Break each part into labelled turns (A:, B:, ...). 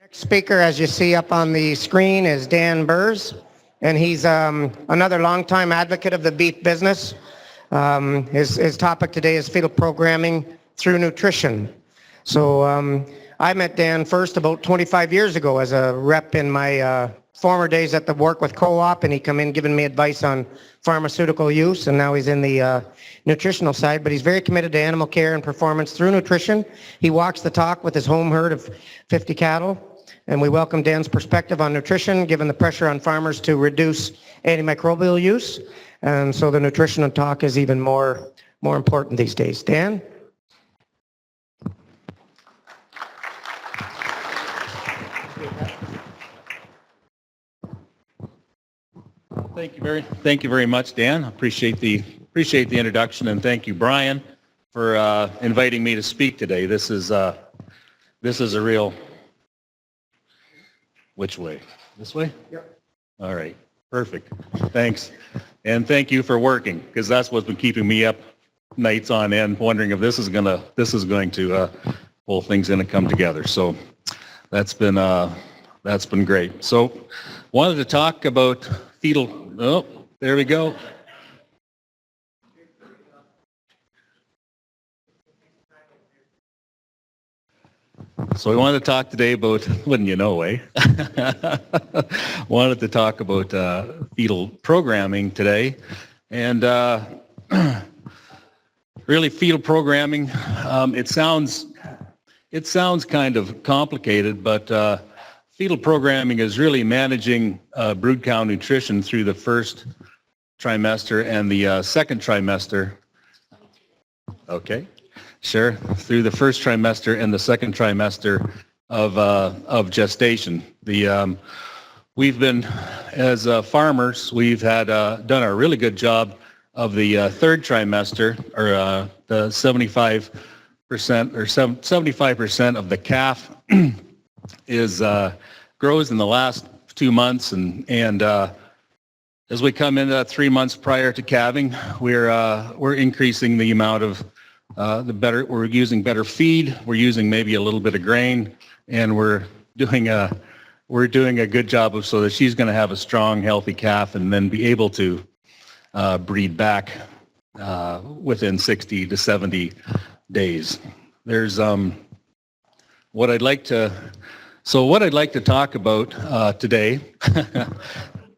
A: Next speaker, as you see up on the screen, is Dan Burrs, and he's another longtime advocate of the beef business. His topic today is fetal programming through nutrition. So I met Dan first about 25 years ago as a rep in my former days at the work with co-op, and he come in giving me advice on pharmaceutical use, and now he's in the nutritional side, but he's very committed to animal care and performance through nutrition. He walks the talk with his home herd of 50 cattle, and we welcome Dan's perspective on nutrition, given the pressure on farmers to reduce antimicrobial use, and so the nutritional talk is even more important these days. Dan?
B: Thank you very much, Dan. Appreciate the introduction, and thank you, Brian, for inviting me to speak today. This is a real. Which way? This way?
A: Yep.
B: All right. Perfect. Thanks, and thank you for working, because that's what's been keeping me up nights on end, wondering if this is going to whole thing's going to come together. So that's been great. So wanted to talk about fetal. Oh, there we go. So we wanted to talk today about, wouldn't you know, eh? Wanted to talk about fetal programming today. And really fetal programming, it sounds kind of complicated, but fetal programming is really managing brood cow nutrition through the first trimester and the second trimester. Okay, sure. Through the first trimester and the second trimester of gestation. We've been, as farmers, we've had done a really good job of the third trimester, or the 75% or 75% of the calf grows in the last 2 months, and as we come into 3 months prior to calving, we're increasing the amount of we're using better feed, we're using maybe a little bit of grain, and we're doing a good job of so that she's going to have a strong, healthy calf and then be able to breed back within 60 to 70 days. There's what I'd like to talk about today.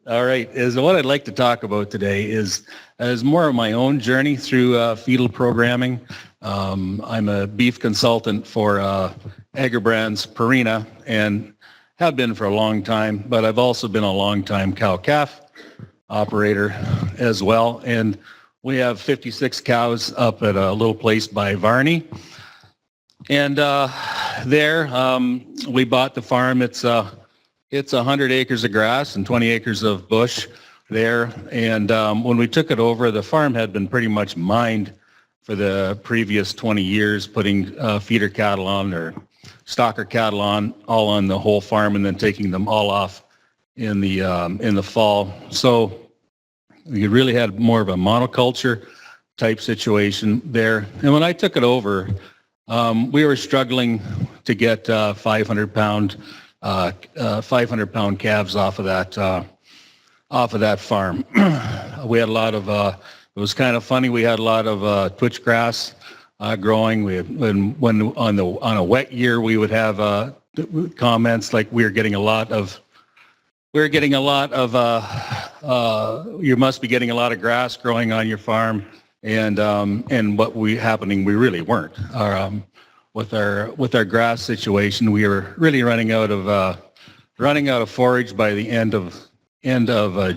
B: All right, what I'd like to talk about today is more of my own journey through fetal programming. I'm a beef consultant for Agribrands Purina and have been for a long time, but I've also been a long-time cow-calf operator as well. And we have 56 cows up at a little place by Varney. And there, we bought the farm. It's 100 acres of grass and 20 acres of bush there. And when we took it over, the farm had been pretty much mined for the previous 20 years, putting feeder cattle on or stocker cattle on, all on the whole farm, and then taking them all off in the fall. So we really had more of a monoculture type situation there. And when I took it over, we were struggling to get 500-pound calves off of that farm. We had a lot of it was kind of funny. We had a lot of twitch grass growing. We had, when on a wet year, we would have comments like we were getting a lot of you must be getting a lot of grass growing on your farm, and what we really weren't. With our grass situation, we were really running out of forage by the end of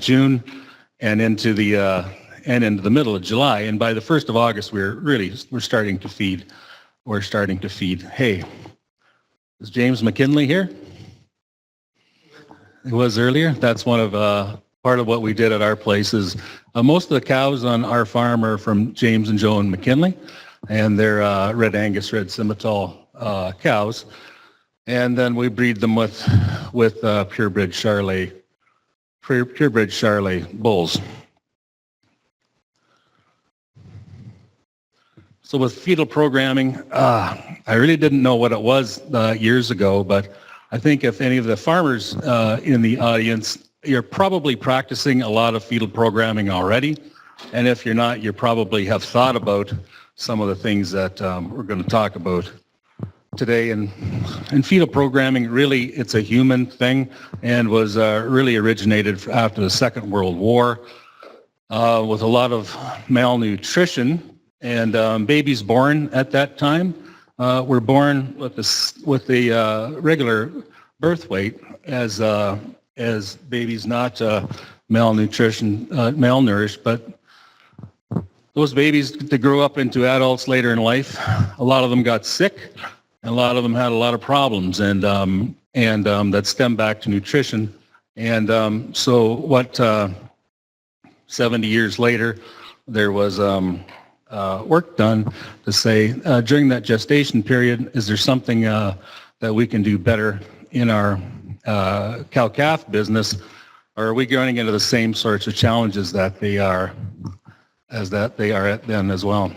B: June and into the middle of July. And by the 1st of August, we're starting to feed. We're starting to feed hay. Is James McKinley here? He was earlier. That's one of part of what we did at our place is most of the cows on our farm are from James and Joan McKinley, and they're Red Angus, Red Simmental cows, and then we breed them with purebred Charolais bulls. So with fetal programming, I really didn't know what it was years ago, but I think if any of the farmers in the audience, you're probably practicing a lot of fetal programming already. And if you're not, you probably have thought about some of the things that we're going to talk about today. And fetal programming, really, it's a human thing and was really originated after the Second World War with a lot of malnutrition. And babies born at that time were born with the regular birth weight as babies not malnourished, but those babies that grew up into adults later in life, a lot of them got sick, and a lot of them had a lot of problems, and that stemmed back to nutrition. And so what 70 years later, there was work done to say during that gestation period, is there something that we can do better in our cow-calf business, or are we going into the same sorts of challenges that they are at then as well?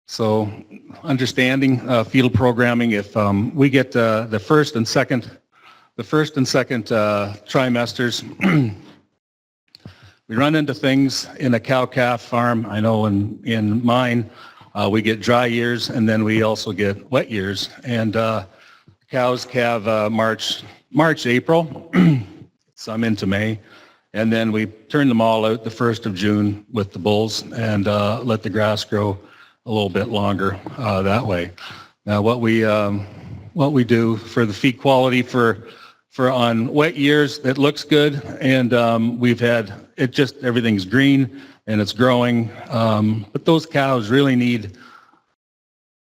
B: So understanding fetal programming, if we get the first and second trimesters, we run into things in a cow-calf farm. I know in mine, we get dry years, and then we also get wet years. And cows calve March, April, some into May, and then we turn them all out the 1st of June with the bulls and let the grass grow a little bit longer that way. Now, what we do for the feed quality for on wet years, it looks good, and we've had it just everything's green and it's growing, but those cows really need,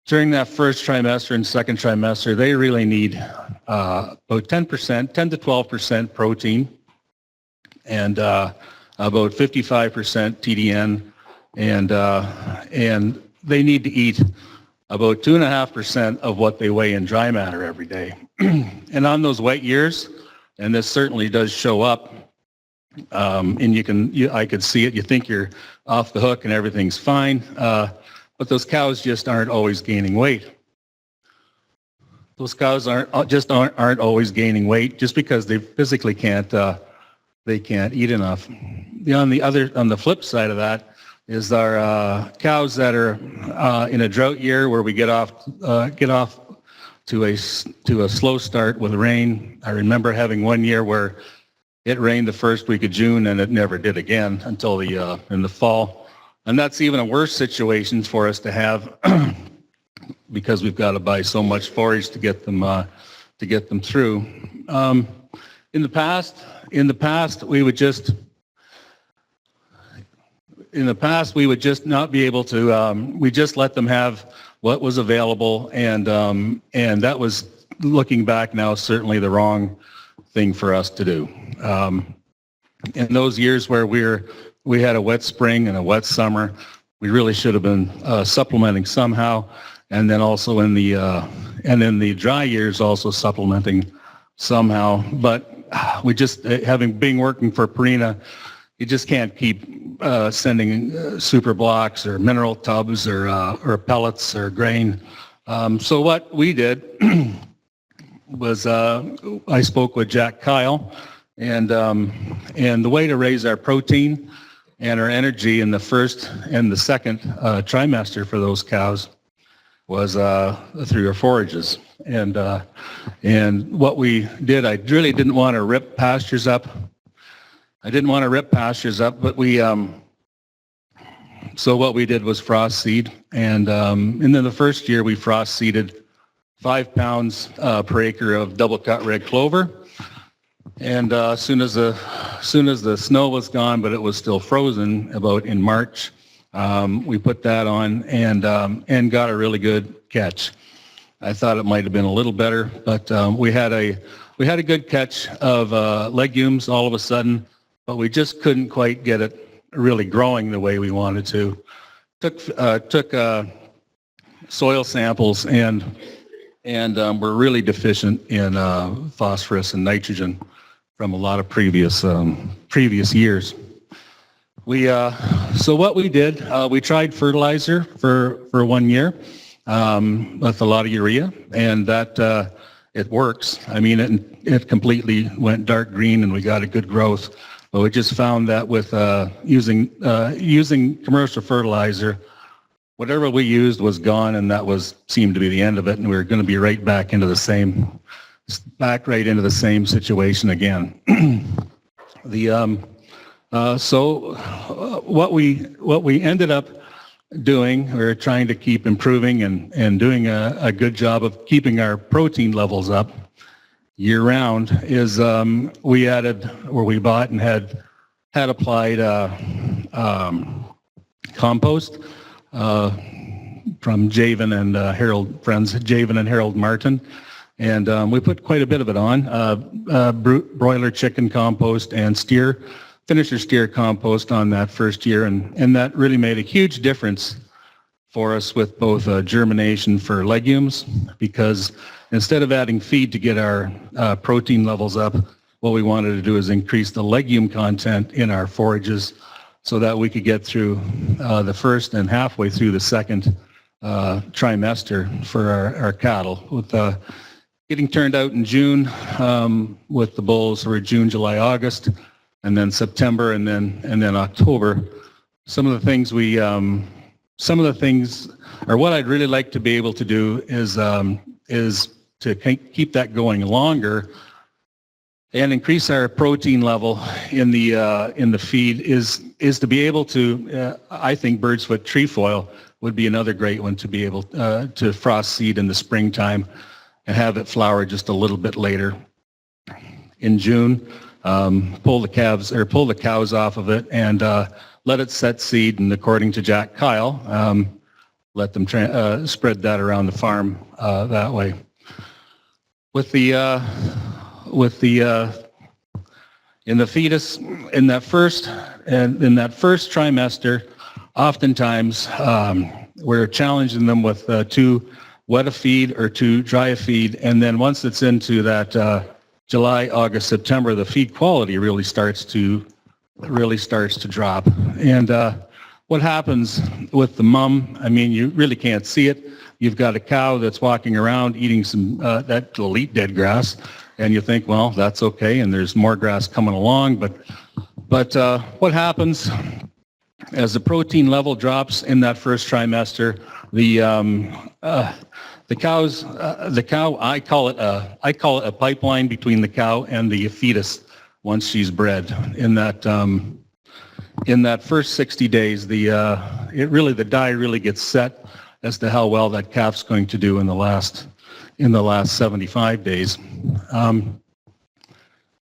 B: during that first trimester and second trimester, they really need about 10 to 12% protein and about 55% TDN, and they need to eat about 2.5% of what they weigh in dry matter every day. And on those wet years, and this certainly does show up, and I could see it, you think you're off the hook and everything's fine, but those cows just aren't always gaining weight. Those cows aren't always gaining weight just because they physically can't eat enough. On the flip side of that is our cows that are in a drought year where we get off to a slow start with rain. I remember having one year where it rained the first week of June and it never did again until in the fall. And that's even a worse situation for us to have because we've got to buy so much forage to get them through. In the past, we would just not be able to. We just let them have what was available, and that was, looking back now, certainly the wrong thing for us to do. In those years where we had a wet spring and a wet summer, we really should have been supplementing somehow, and then also in the dry years also supplementing somehow. But we just, being working for Purina, you just can't keep sending super blocks or mineral tubs or pellets or grain. So what we did was I spoke with Jack Kyle, and the way to raise our protein and our energy in the first and the second trimester for those cows was through our forages. And what we did, I really didn't want to rip pastures up. But so what we did was frost seed, and then the first year we frost seeded 5 pounds per acre of double cut red clover. And as soon as the snow was gone, but it was still frozen about in March, we put that on and got a really good catch. I thought it might have been a little better, but we had a good catch of legumes all of a sudden, but we just couldn't quite get it really growing the way we wanted to. Took soil samples and we're really deficient in phosphorus and nitrogen from a lot of previous years. So what we did, we tried fertilizer for 1 year. with a lot of urea, and that it works. I mean, it completely went dark green, and we got a good growth. But we just found that with using commercial fertilizer, whatever we used was gone, and that seemed to be the end of it, and we were going to be right back into the same situation again. So what we ended up doing, we were trying to keep improving and doing a good job of keeping our protein levels up year round, is we bought and had applied compost from Javen and Javen and Harold Martin, and we put quite a bit of it on, broiler chicken compost and finisher steer compost on that first year, and that really made a huge difference for us with both germination for legumes, because instead of adding feed to get our protein levels up, what we wanted to do is increase the legume content in our forages so that we could get through the first and halfway through the second trimester for our cattle. With getting turned out in June with the bulls, or June, July, August, and then September, and then October. Some of the things, or what I'd really like to be able to do is to keep that going longer and increase our protein level in the feed is to be able to. I think bird's foot trefoil would be another great one to be able to frost seed in the springtime and have it flower just a little bit later in June. Pull the cows off of it and let it set seed, and according to Jack Kyle, let them spread that around the farm that way. In the fetus, in that first trimester, oftentimes we're challenging them with too wet a feed or too dry a feed, and then once it's into that July, August, September, the feed quality really starts to drop. And what happens with the mum, I mean, you really can't see it. You've got a cow that's walking around eating some that will eat dead grass, and you think, well, that's okay, and there's more grass coming along. But what happens as the protein level drops in that first trimester, the cow, I call it a pipeline between the cow and the fetus once she's bred. In that first 60 days, the die really gets set as to how well that calf's going to do in the last 75 days.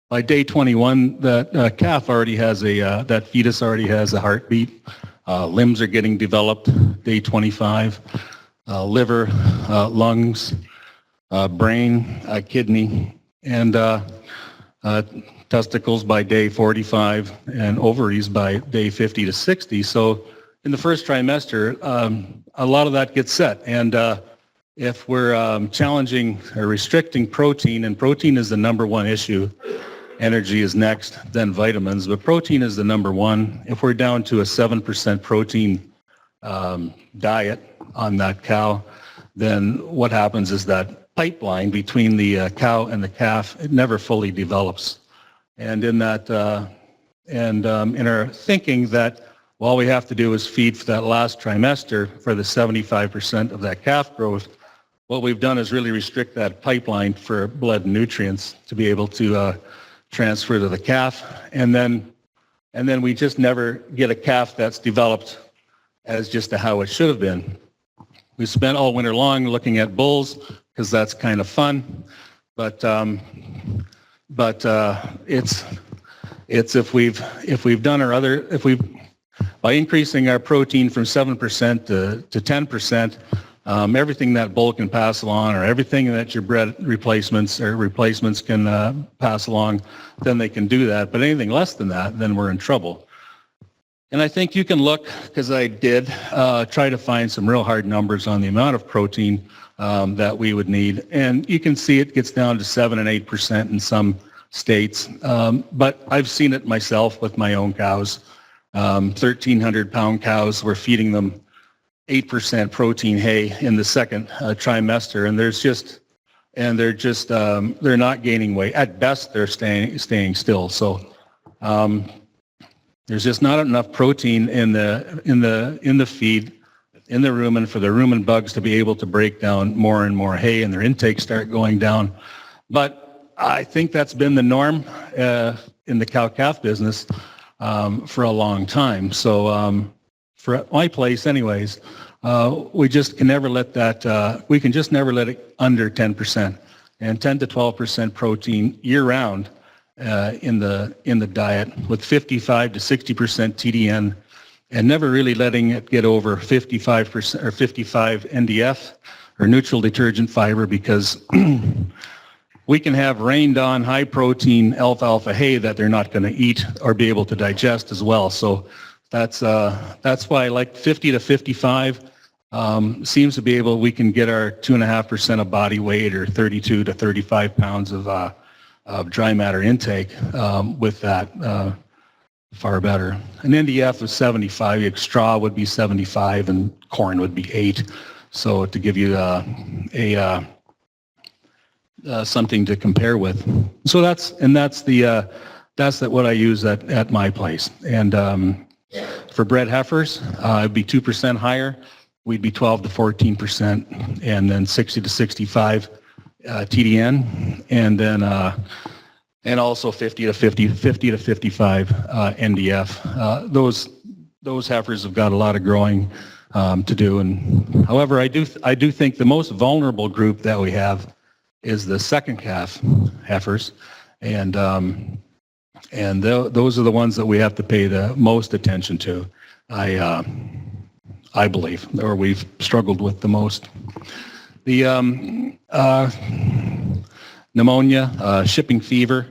B: By day 21, that calf already has that fetus already has a heartbeat. Limbs are getting developed. Day 25. Liver, lungs, brain, kidney, and testicles by day 45, and ovaries by day 50 to 60. So in the first trimester, a lot of that gets set. And if we're challenging or restricting protein, and protein is the number one issue, energy is next, then vitamins, but protein is the number one. If we're down to a 7% protein diet on that cow, then what happens is that pipeline between the cow and the calf, it never fully develops. And in that, in our thinking that all we have to do is feed for that last trimester for the 75% of that calf growth, what we've done is really restrict that pipeline for blood and nutrients to be able to transfer to the calf, and then we just never get a calf that's developed as just how it should have been. We spent all winter long looking at bulls because that's kind of fun, but it's by increasing our protein from 7% to 10%, everything that bull can pass along, or everything that your bred replacements can pass along, then they can do that. But anything less than that, then we're in trouble. And I think you can look, because I did, try to find some real hard numbers on the amount of protein that we would need. And you can see it gets down to 7 and 8% in some states. But I've seen it myself with my own cows. 1,300-pound cows, we're feeding them 8% protein hay in the second trimester, and they're not gaining weight. At best, they're staying still. So there's just not enough protein in the feed, in the rumen, for the rumen bugs to be able to break down more and more hay, and their intakes start going down. But I think that's been the norm in the cow-calf business for a long time. So for my place anyways, we just can never let that, we can just never let it under 10%, and 10 to 12% protein year round in the diet, with 55 to 60% TDN, and never really letting it get over 55% or 55 NDF or neutral detergent fiber, because we can have rained on high protein alfalfa hay that they're not going to eat or be able to digest as well. So that's why I like 50 to 55 seems to be able, we can get our 2.5% of body weight, or 32 to 35 pounds of dry matter intake with that, far better. An NDF of 75, straw would be 75, and corn would be 8. So to give you something to compare with. So that's what I use at my place. And for bred heifers, it'd be 2% higher. We'd be 12 to 14%, and then 60 to 65 TDN, and then and also 50 to 55 NDF. Those heifers have got a lot of growing to do. And however, I do think the most vulnerable group that we have is the second calf heifers, and those are the ones that we have to pay the most attention to. I believe, or we've struggled with the most. The pneumonia, shipping fever,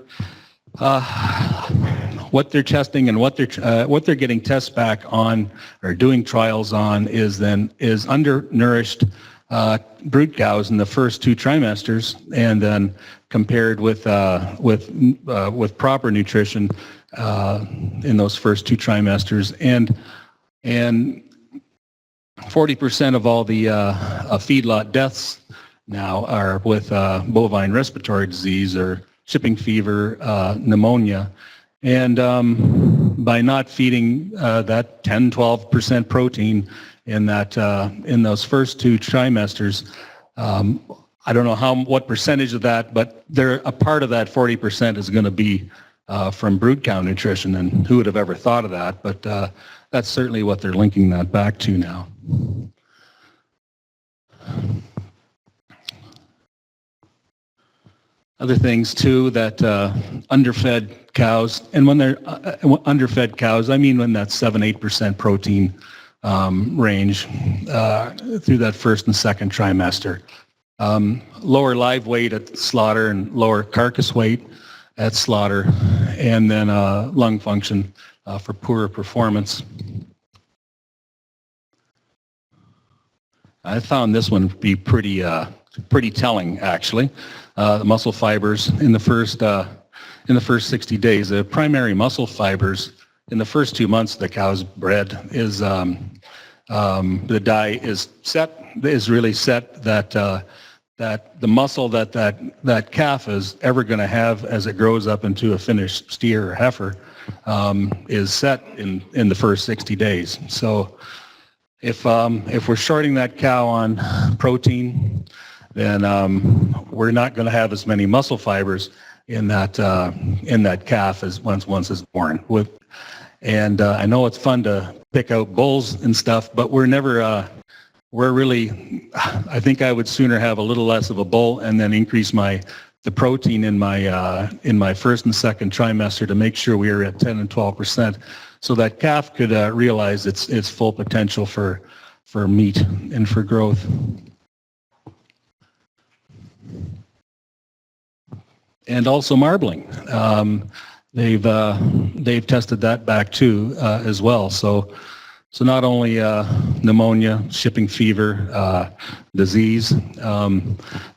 B: what they're testing and what they're getting tests back on, or doing trials on, is undernourished brood cows in the first 2 trimesters, and then compared with proper nutrition in those first 2 trimesters, and 40% of all the feedlot deaths now are with bovine respiratory disease or shipping fever, pneumonia. And by not feeding that 10-12% protein in those first 2 trimesters, I don't know what percentage of that, but a part of that 40% is going to be from brood cow nutrition, and who would have ever thought of that? But that's certainly what they're linking that back to now. Other things too, that underfed cows, and when they're underfed cows, I mean when that's 7-8% protein range through that first and second trimester. Lower live weight at slaughter and lower carcass weight at slaughter, and then lung function for poorer performance. I found this one to be pretty telling, actually. The muscle fibers in the first 60 days. The primary muscle fibers in the first 2 months the cow's bred is the dye is really set that the muscle that calf is ever going to have as it grows up into a finished steer or heifer is set in the first 60 days. So if we're shorting that cow on protein, then we're not going to have as many muscle fibers in that calf as once it's born. And I know it's fun to pick out bulls and stuff, but we're never I think I would sooner have a little less of a bull and then increase the protein in my first and second trimester to make sure we are at 10 and 12%, so that calf could realize its full potential for meat and for growth. And also marbling. They've tested that back too as well. So not only pneumonia, shipping fever, disease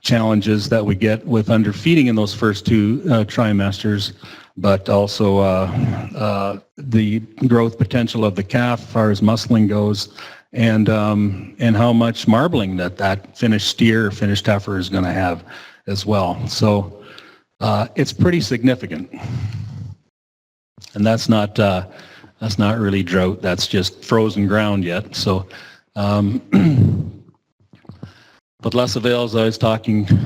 B: challenges that we get with underfeeding in those first 2 trimesters, but also the growth potential of the calf as far as muscling goes, and how much marbling that finished steer or finished heifer is going to have as well. So it's pretty significant, and that's not really drought. That's just frozen ground yet. So, but less avail, as I was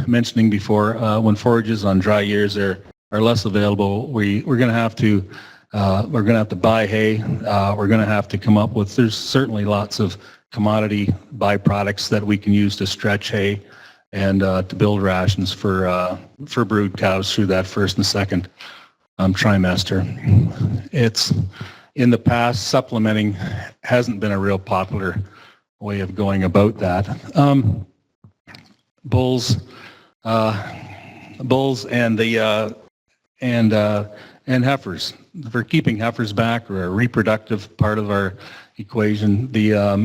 B: mentioning before, when forages on dry years are less available, we're going to have to buy hay. We're going to have to come up with. There's certainly lots of commodity byproducts that we can use to stretch hay and to build rations for brood cows through that first and second trimester. It's in the past, supplementing hasn't been a real popular way of going about that. Bulls and heifers. For keeping heifers back, or a reproductive part of our equation.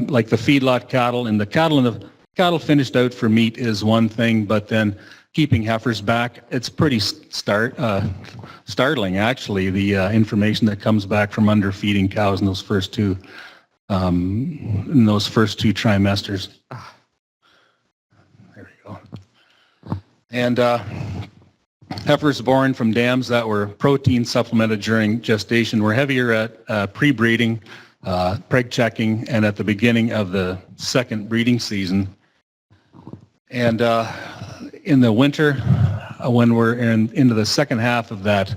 B: Like the feedlot cattle and the cattle finished out for meat is one thing, but then keeping heifers back, it's pretty startling actually, the information that comes back from underfeeding cows in those first two trimesters. There we go. And heifers born from dams that were protein supplemented during gestation were heavier at pre-breeding, preg checking, and at the beginning of the second breeding season. And in the winter, when we're into the second half of the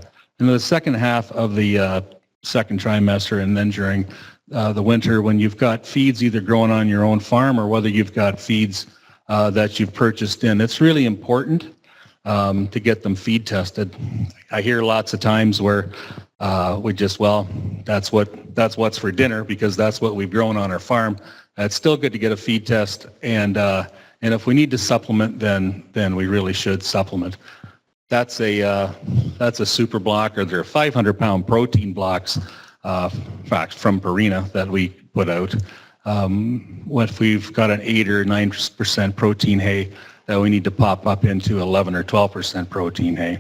B: second trimester, and then during the winter, when you've got feeds either growing on your own farm or whether you've got feeds that you've purchased in, it's really important to get them feed tested. I hear lots of times where that's what's for dinner because that's what we've grown on our farm. It's still good to get a feed test, and if we need to supplement, then we really should supplement. That's a super block, or they're 500-pound protein blocks from Purina that we put out. If we've got an 8 or 9% protein hay, that we need to pop up into 11 or 12% protein hay.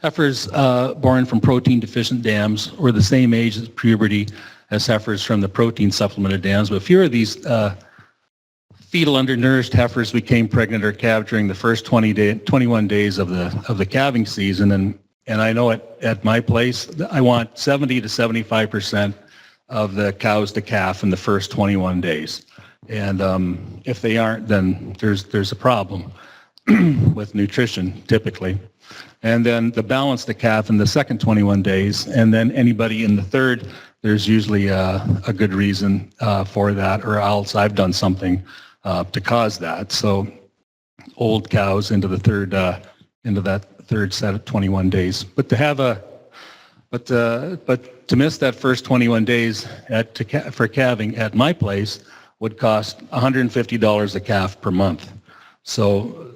B: Heifers born from protein deficient dams were the same age at puberty as heifers from the protein supplemented dams, but fewer of these fetal undernourished heifers became pregnant or calved during the first 21 days of the calving season, and I know at my place I want 70 to 75% of the cows to calf in the first 21 days. And if they aren't, then there's a problem with nutrition typically. And then the balance to calf in the second 21 days, and then anybody in the third, there's usually a good reason for that, or else I've done something to cause that. So old cows into that third set of 21 days. But to miss that first 21 days for calving at my place would cost $150 a calf per month. So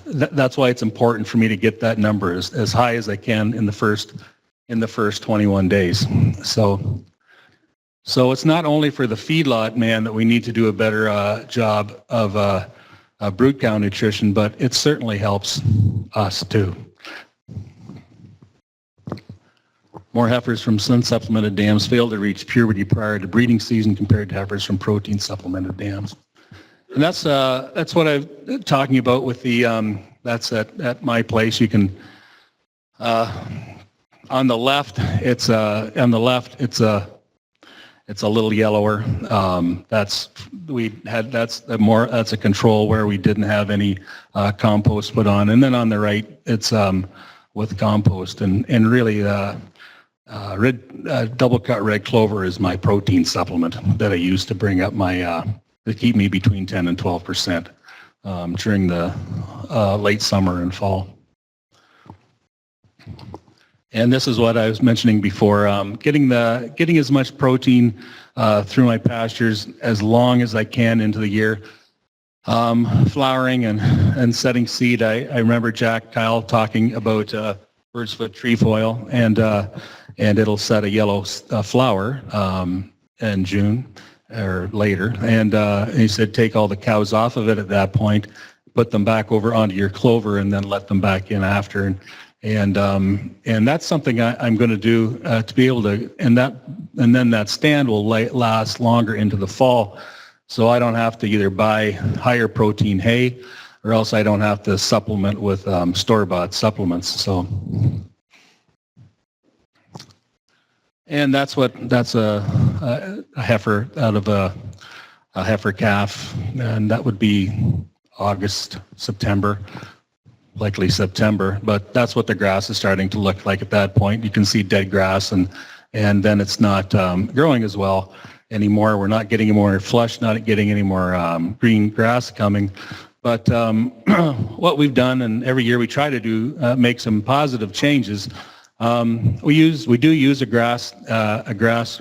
B: that's why it's important for me to get that number as high as I can in the first 21 days. So it's not only for the feedlot man that we need to do a better job of brood cow nutrition, but it certainly helps us too. More heifers from sun-supplemented dams fail to reach puberty prior to breeding season compared to heifers from protein-supplemented dams. And that's what I'm talking about with the, that's at my place. You can, on the left, it's a little yellower. That's a control where we didn't have any compost put on. And then on the right, it's with compost, and really double cut red clover is my protein supplement that I use to bring up my to keep me between 10 and 12% during the late summer and fall. And this is what I was mentioning before, getting as much protein through my pastures as long as I can into the year. Flowering and setting seed. I remember Jack Kyle talking about bird's foot trefoil, and it'll set a yellow flower in June or later. And he said take all the cows off of it at that point, put them back over onto your clover, and then let them back in after. And that's something I'm going to do to be able to, and then that stand will last longer into the fall, so I don't have to either buy higher protein hay, or else I don't have to supplement with store-bought supplements. So, and that's a heifer out of a heifer calf, and that would be August, September. Likely September, but that's what the grass is starting to look like at that point. You can see dead grass, and then it's not growing as well anymore. We're not getting any more flush, not getting any more green grass coming. But what we've done, and every year we try to do, make some positive changes. We do use a grass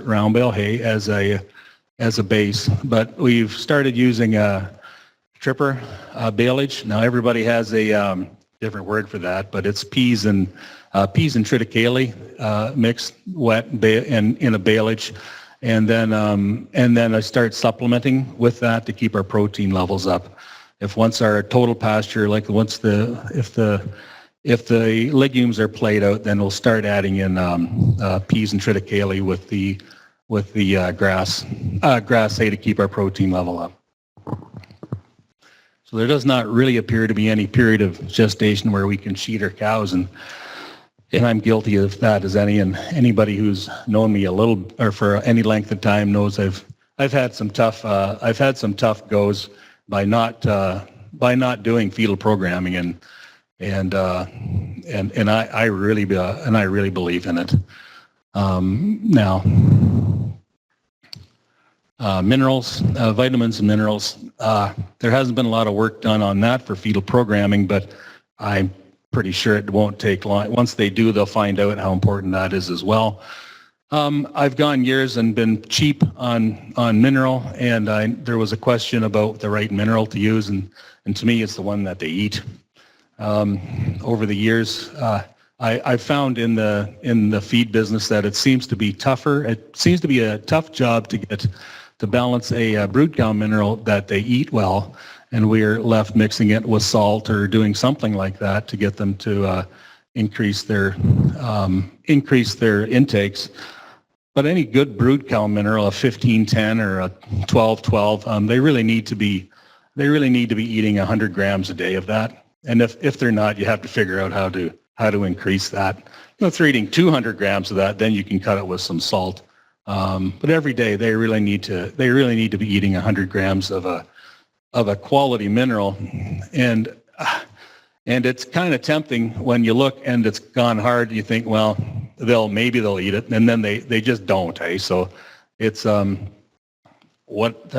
B: round bale hay as a base, but we've started using a tripper baleage. Now everybody has a different word for that, but it's peas and triticale mixed wet and in a baleage, and then I start supplementing with that to keep our protein levels up. If once our total pasture, like if the legumes are played out, then we'll start adding in peas and triticale with the grass hay to keep our protein level up. So there does not really appear to be any period of gestation where we can cheat our cows, and I'm guilty of that as any, and anybody who's known me a little or for any length of time knows I've had some tough goes by not doing fetal programming, and I really believe in it. Now, minerals, vitamins and minerals. There hasn't been a lot of work done on that for fetal programming, but I'm pretty sure it won't take long. Once they do, they'll find out how important that is as well. I've gone years and been cheap on mineral, and there was a question about the right mineral to use, and to me, it's the one that they eat. Over the years, I found in the feed business that it seems to be tougher. It seems to be a tough job to balance a brood cow mineral that they eat well, and we're left mixing it with salt or doing something like that to get them to increase their intakes. But any good brood cow mineral, a 15-10 or a 12-12, they really need to be eating 100 grams a day of that. And if they're not, you have to figure out how to increase that. If they're eating 200 grams of that, then you can cut it with some salt. But every day they really need to be eating 100 grams of a quality mineral, and it's kind of tempting when you look and it's gone hard. You think, well, maybe they'll eat it, and then they just don't. So it's what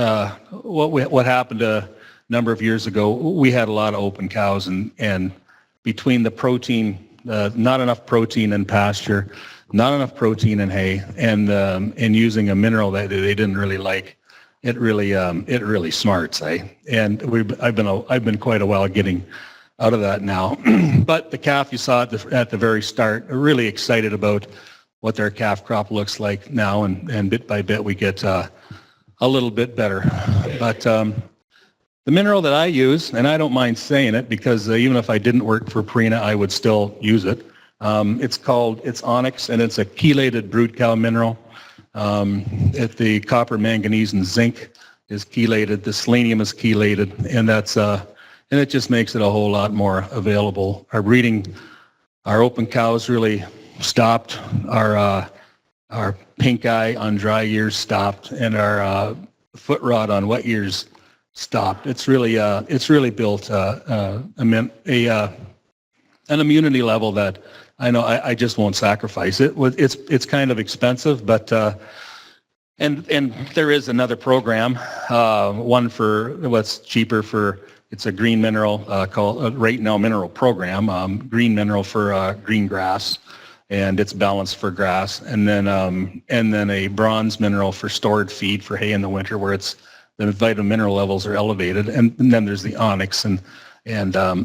B: happened a number of years ago. We had a lot of open cows, and between the protein, not enough protein in pasture, not enough protein in hay, and using a mineral that they didn't really like, it really smarts, And I've been quite a while getting out of that now. But the calf you saw at the very start, are really excited about what their calf crop looks like now, and bit by bit we get a little bit better. But the mineral that I use, and I don't mind saying it because even if I didn't work for Purina, I would still use it. It's onyx, and it's a chelated brood cow mineral. The copper, manganese, and zinc is chelated. The selenium is chelated, and it just makes it a whole lot more available. Our open cows really stopped. Our pink eye on dry years stopped, and our foot rot on wet years stopped. It's really built an immunity level that I know I just won't sacrifice it. It's kind of expensive, but and there is another program, one for what's cheaper for. It's a green mineral called Right Now Mineral Program. Green mineral for green grass, and it's balanced for grass, and then a bronze mineral for stored feed for hay in the winter, where the vitamin mineral levels are elevated, and then there's the onyx and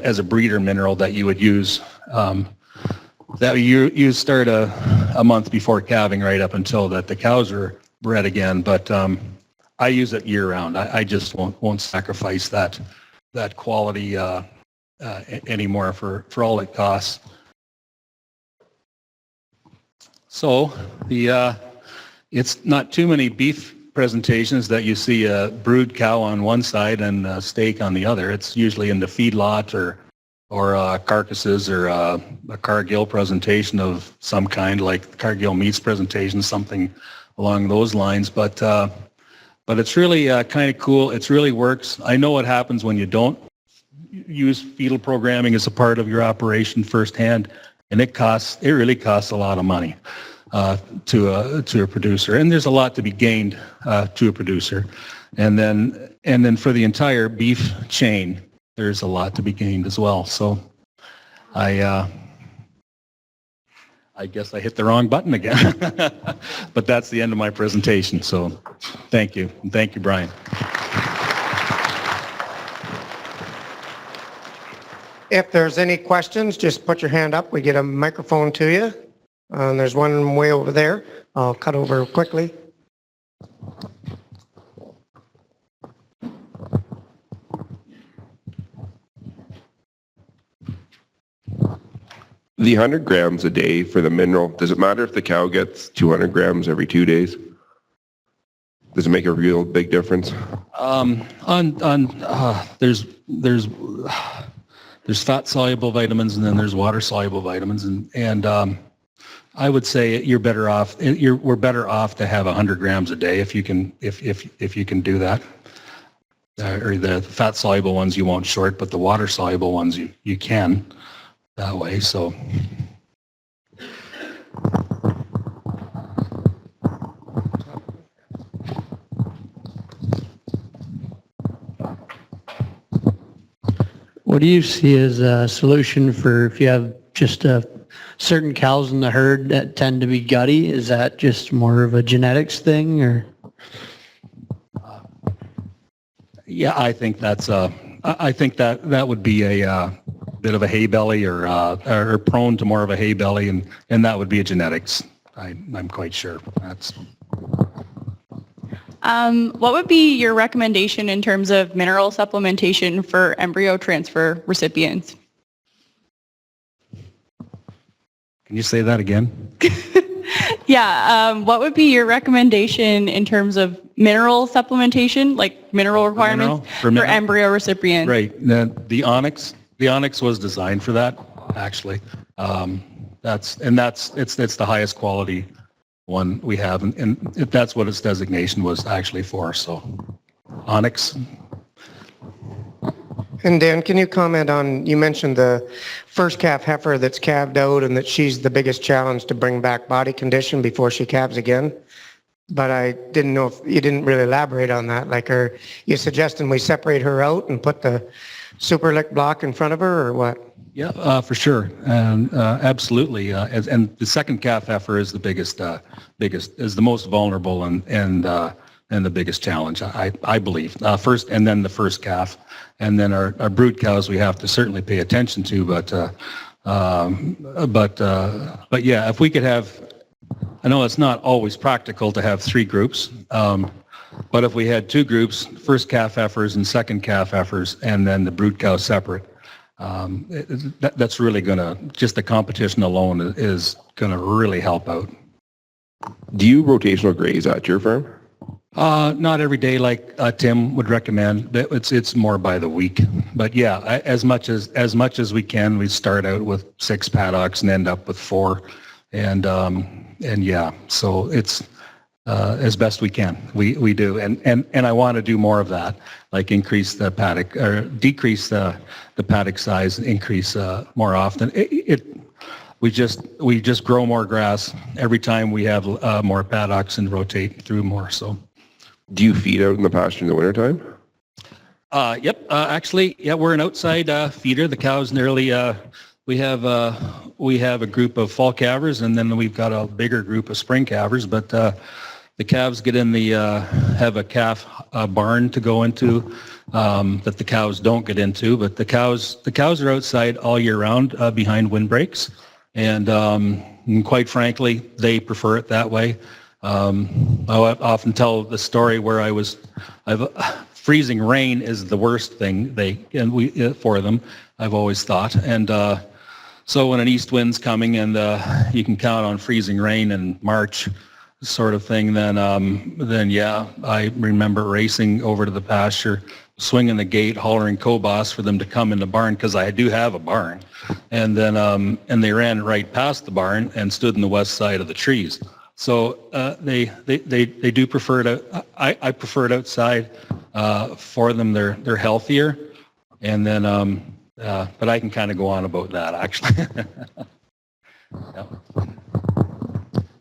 B: as a breeder mineral that you would use. That you start a month before calving, right up until that the cows are bred again. But I use it year round. I just won't sacrifice that quality anymore for all it costs. So it's not too many beef presentations that you see a brood cow on one side and a steak on the other. It's usually in the feedlot or carcasses or a Cargill presentation of some kind, like Cargill meats presentation, something along those lines. But it's really kind of cool. It really works. I know what happens when you don't use fetal programming as a part of your operation firsthand, and it really costs a lot of money to a producer, and there's a lot to be gained to a producer, and then for the entire beef chain, there's a lot to be gained as well. So I guess I hit the wrong button again, but that's the end of my presentation. So thank you, and thank you, Brian.
A: If there's any questions, just put your hand up. We get a microphone to you. There's one way over there. I'll cut over quickly.
C: The 100 grams a day for the mineral, does it matter if the cow gets 200 grams every 2 days? Does it make a real big difference? There's fat soluble vitamins, and then there's water soluble vitamins, and I would say we're better off to have 100 grams a day if you can do that. Or the fat soluble ones you won't short, but the water soluble ones you can that way. So.
D: What do you see as a solution for if you have just certain cows in the herd that tend to be gutty? Is that just more of a genetics thing, or?
B: Yeah, I think I think that would be a bit of a hay belly, or prone to more of a hay belly, and that would be a genetics. I'm quite sure. That's.
E: What would be your recommendation in terms of mineral supplementation for embryo transfer recipients?
B: Can you say that again?
E: Yeah, what would be your recommendation in terms of mineral supplementation, like mineral requirements for embryo recipients?
B: Right. The Onyx was designed for that, actually. It's the highest quality one we have, and that's what its designation was actually for. So, Onyx.
A: And Dan, can you comment on, you mentioned the first calf heifer that's calved out and that she's the biggest challenge to bring back body condition before she calves again. But I didn't know if you didn't really elaborate on that. Like, are you suggesting we separate her out and put the super lick block in front of her, or what?
B: Yeah, for sure, and absolutely. And the second calf heifer is the biggest, is the most vulnerable and the biggest challenge, I believe. First, and then the first calf, and then our brood cows we have to certainly pay attention to. But yeah, if we could have, I know it's not always practical to have 3 groups, but if we had 2 groups, first calf heifers and second calf heifers, and then the brood cows separate. That's really just the competition alone is going to really help out.
C: Do you rotational graze at your farm?
B: Not every day like Tim would recommend. It's more by the week. But yeah, as much as we can, we start out with 6 paddocks and end up with 4. And yeah, so it's as best we can. We do. And I want to do more of that, like increase the paddock or decrease the paddock size, increase more often. We just grow more grass every time we have more paddocks and rotate through more. So.
C: Do you feed out in the pasture in the wintertime?
B: Yep. Actually, yeah, we're an outside feeder. The cows nearly. We have a group of fall calvers, and then we've got a bigger group of spring calvers. But the calves get in have a calf barn to go into that the cows don't get into. But the cows are outside all year round behind windbreaks, and quite frankly, they prefer it that way. I often tell the story where freezing rain is the worst thing for them. I've always thought, and
C: So when an east wind's coming and you can count on freezing rain in March, sort of thing, then yeah, I remember racing over to the pasture, swinging the gate, hollering cobos for them to come in the barn, because I do have a barn, and then and they ran right past the barn and stood in the west side of the trees. So they do prefer it. I prefer it outside for them. They're healthier, and then but I can kind of go on about that actually. Yep.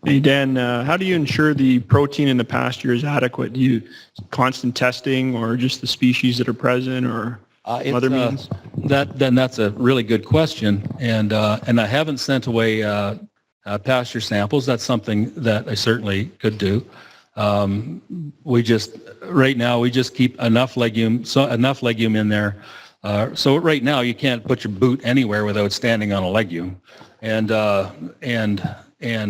F: Hey, Dan, how do you ensure the protein in the pasture is adequate? Do you constant testing, or just the species that are present, or other means?
C: That's a really good question, and I haven't sent away pasture samples. That's something that I certainly could do. Right now we just keep enough legume in there. So right now you can't put your boot anywhere without standing on a legume, and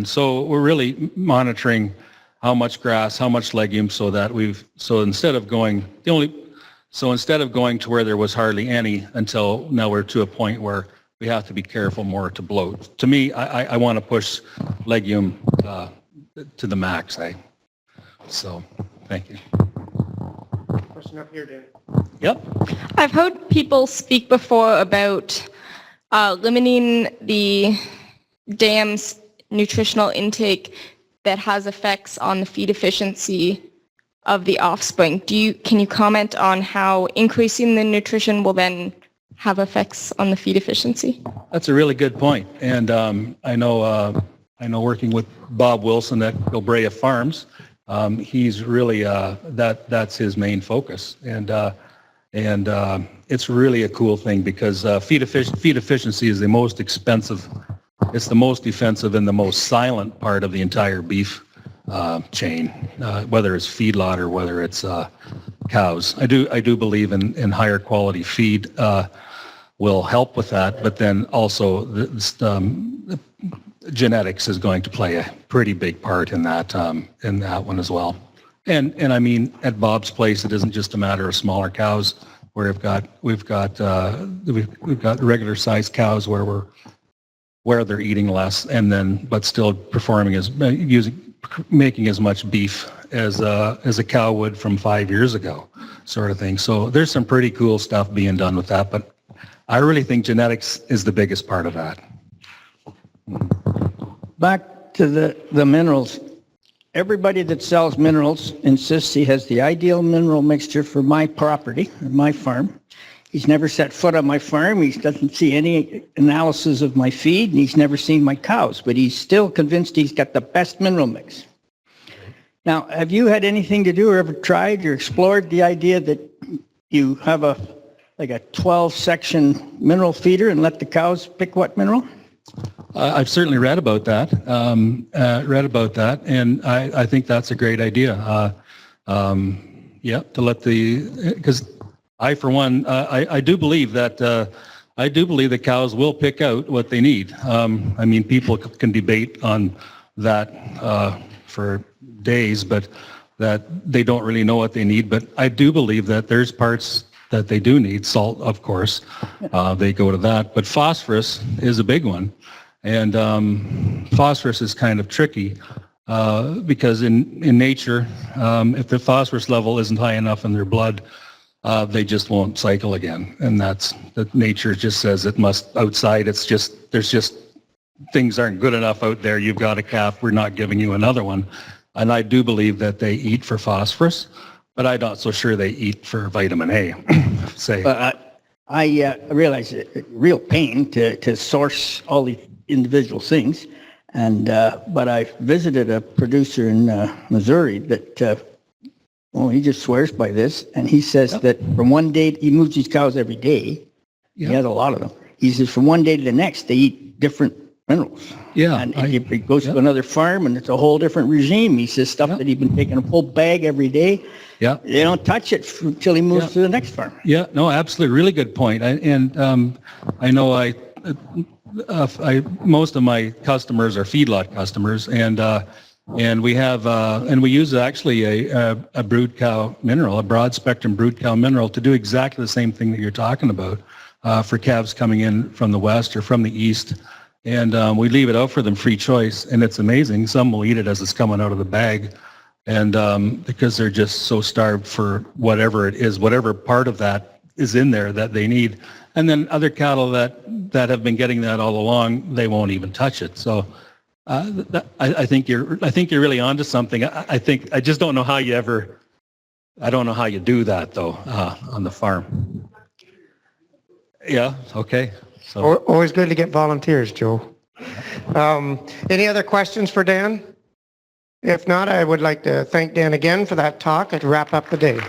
C: so we're really monitoring how much grass, how much legume, instead of going to where there was hardly any, until now we're to a point where we have to be careful more to bloat. To me, I want to push legume to the max. So thank you.
A: Question up here, Dan.
C: Yep.
G: I've heard people speak before about limiting the dam's nutritional intake that has effects on the feed efficiency of the offspring. Can you comment on how increasing the nutrition will then have effects on the feed efficiency?
C: That's a really good point. And I know working with Bob Wilson at Gilbrea Farms, he's really that's his main focus, and it's really a cool thing, because feed efficiency is the most expensive. It's the most defensive and the most silent part of the entire beef chain, whether it's feedlot or whether it's cows. I do believe in higher quality feed will help with that, but then also the genetics is going to play a pretty big part in that one as well. And I mean, at Bob's place, it isn't just a matter of smaller cows, where we've got regular sized cows where they're eating less, but still performing making as much beef as a cow would from 5 years ago, sort of thing. So there's some pretty cool stuff being done with that, but I really think genetics is the biggest part of that.
H: Back to the minerals. Everybody that sells minerals insists he has the ideal mineral mixture for my property, or my farm. He's never set foot on my farm. He doesn't see any analysis of my feed, and he's never seen my cows, but he's still convinced he's got the best mineral mix. Now, have you had anything to do, or ever tried or explored the idea that you have a 12-section mineral feeder and let the cows pick what mineral?
C: I've certainly read about that, and I think that's a great idea. To let because I, for one, I do believe that cows will pick out what they need. I mean, people can debate on that for days, but that they don't really know what they need. But I do believe that there's parts that they do need. Salt, of course, they go to that. But phosphorus is a big one. And phosphorus is kind of tricky because in nature, if the phosphorus level isn't high enough in their blood, they just won't cycle again. And that nature just says it must outside. There's just things aren't good enough out there. You've got a calf. We're not giving you another one. And I do believe that they eat for phosphorus, but I'm not so sure they eat for vitamin A, say.
H: I realize it's real pain to source all these individual things, but I visited a producer in Missouri that, he just swears by this, and he says that from one day, he moves these cows every day. He has a lot of them. He says from one day to the next, they eat different minerals.
C: Yeah.
H: And he goes to another farm, and it's a whole different regime. He says stuff that he'd been taking a whole bag every day. Yeah. They don't touch it until he moves to the next farm.
C: Yeah, no, absolutely. Really good point. I know most of my customers are feedlot customers, and we have and we use actually a brood cow mineral, a broad spectrum brood cow mineral, to do exactly the same thing that you're talking about. for calves coming in from the west or from the east. And we leave it out for them free choice. And it's amazing. Some will eat it as it's coming out of the bag. And because they're just so starved for whatever it is, whatever part of that is in there that they need. And then other cattle that have been getting that all along, they won't even touch it. So I think you're really onto something. I just don't know how you do that though on the farm. Yeah. Okay. So
A: Always good to get volunteers, Joe. Any other questions for Dan? If not, I would like to thank Dan again for that talk and wrap up the day.